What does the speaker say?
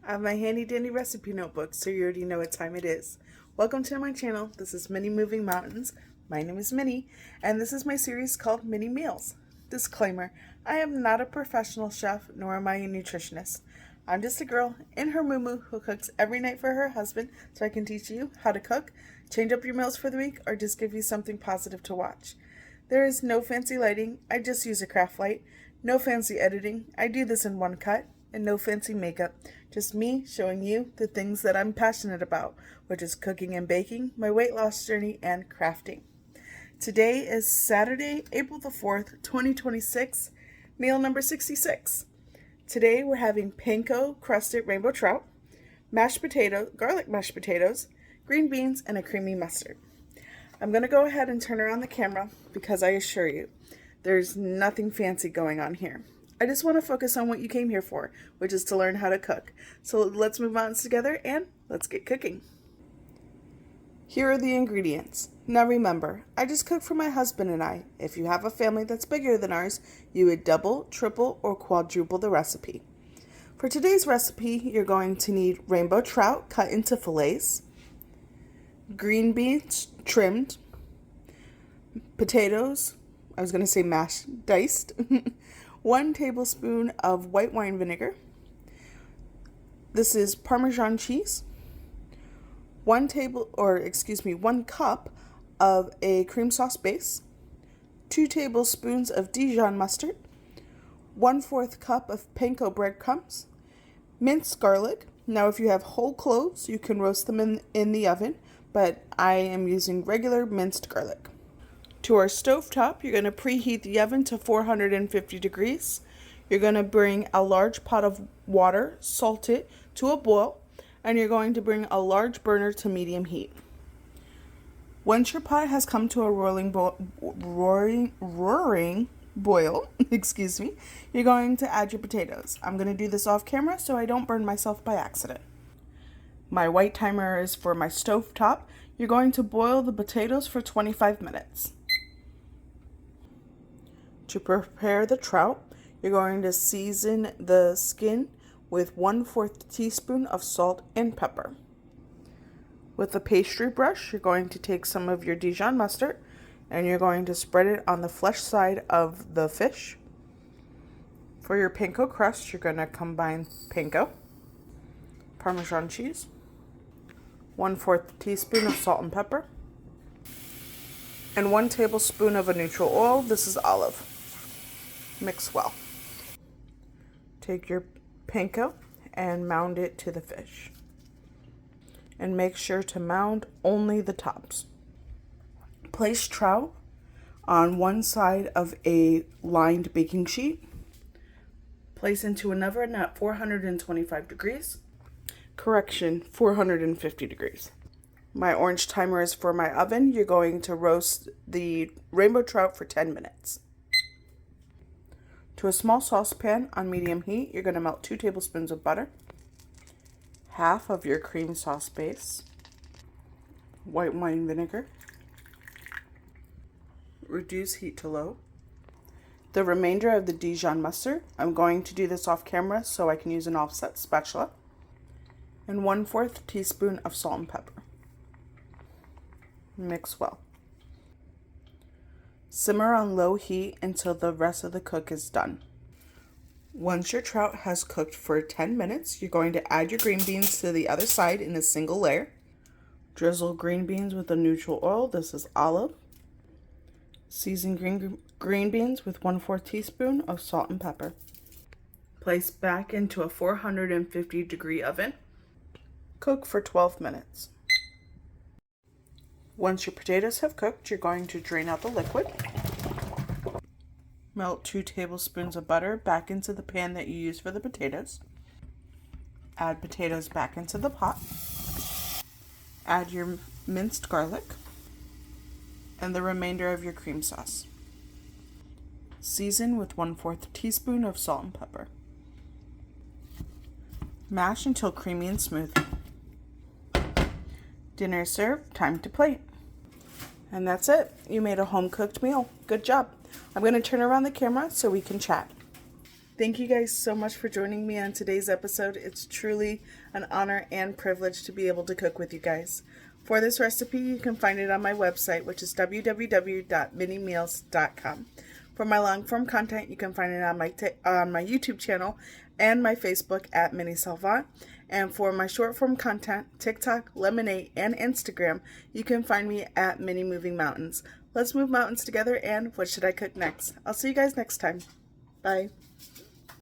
I have my handy dandy recipe notebook, so you already know what time it is. Welcome to my channel. This is Minnie Moving Mountains. My name is Minnie, and this is my series called Minnie Meals. Disclaimer, I am not a professional chef, nor am I a nutritionist. I'm just a girl in her moo who cooks every night for her husband so I can teach you how to cook, change up your meals for the week, or just give you something positive to watch. There is no fancy lighting. I just use a craft light. No fancy editing. I do this in one cut. And no fancy makeup. Just me showing you the things that I'm passionate about, which is cooking and baking, my weight loss journey, and crafting. Today is Saturday, April the 4th, 2026, meal number 66. Today we're having Panko Crusted Rainbow Trout, mashed potato, garlic mashed potatoes, green beans, and a creamy mustard. I'm going to go ahead and turn around the camera because I assure you, there's nothing fancy going on here. I just want to focus on what you came here for, which is to learn how to cook. So let's move on together and let's get cooking. Here are the ingredients. Now remember, I just cook for my husband and I. If you have a family that's bigger than ours, you would double, triple, or quadruple the recipe. For today's recipe, you're going to need rainbow trout cut into fillets, green beans trimmed, potatoes, I was going to say mashed, diced, 1 tablespoon of white wine vinegar. This is Parmesan cheese. 1 cup of a cream sauce base. 2 tablespoons of Dijon mustard. 1/4 cup of Panko breadcrumbs. Minced garlic. Now if you have whole cloves, you can roast them in the oven, but I am using regular minced garlic. To our stovetop, you're going to preheat the oven to 450 degrees. You're going to bring a large pot of water, salt it to a boil, and you're going to bring a large burner to medium heat. Once your pot has come to a roaring boil, excuse me, you're going to add your potatoes. I'm going to do this off camera so I don't burn myself by accident. My white timer is for my stovetop. You're going to boil the potatoes for 25 minutes. To prepare the trout, you're going to season the skin with 1/4 teaspoon of salt and pepper. With a pastry brush, you're going to take some of your Dijon mustard and you're going to spread it on the flesh side of the fish. For your panko crust, you're going to combine panko, Parmesan cheese, 1/4 teaspoon of salt and pepper, and 1 tablespoon of a neutral oil. This is olive. Mix well. Take your panko and mound it to the fish. And make sure to mound only the tops. Place trout on one side of a lined baking sheet. Place into an oven at 425 degrees. Correction, 450 degrees. My orange timer is for my oven. You're going to roast the rainbow trout for 10 minutes. To a small saucepan on medium heat, you're going to melt 2 tablespoons of butter, half of your cream sauce base, white wine vinegar, reduce heat to low, the remainder of the Dijon mustard. I'm going to do this off camera so I can use an offset spatula, and 1/4 teaspoon of salt and pepper. Mix well. Simmer on low heat until the rest of the cook is done. Once your trout has cooked for 10 minutes, you're going to add your green beans to the other side in a single layer. Drizzle green beans with a neutral oil. This is olive. Season green beans with 1/4 teaspoon of salt and pepper. Place back into a 450 degree oven. Cook for 12 minutes. Once your potatoes have cooked, you're going to drain out the liquid. Melt 2 tablespoons of butter back into the pan that you used for the potatoes. Add potatoes back into the pot. Add your minced garlic and the remainder of your cream sauce. Season with 1/4 teaspoon of salt and pepper. Mash until creamy and smooth. Dinner served, time to plate. And that's it. You made a home-cooked meal. Good job. I'm going to turn around the camera so we can chat. Thank you guys so much for joining me on today's episode. It's truly an honor and privilege to be able to cook with you guys. For this recipe, you can find it on my website, which is www.minniemeals.com. For my long-form content, you can find it on my YouTube channel and my Facebook at Minnie Salvat. And for my short-form content, TikTok, Lemonade, and Instagram, you can find me at Minnie Moving Mountains. Let's move mountains together, and what should I cook next? I'll see you guys next time. Bye.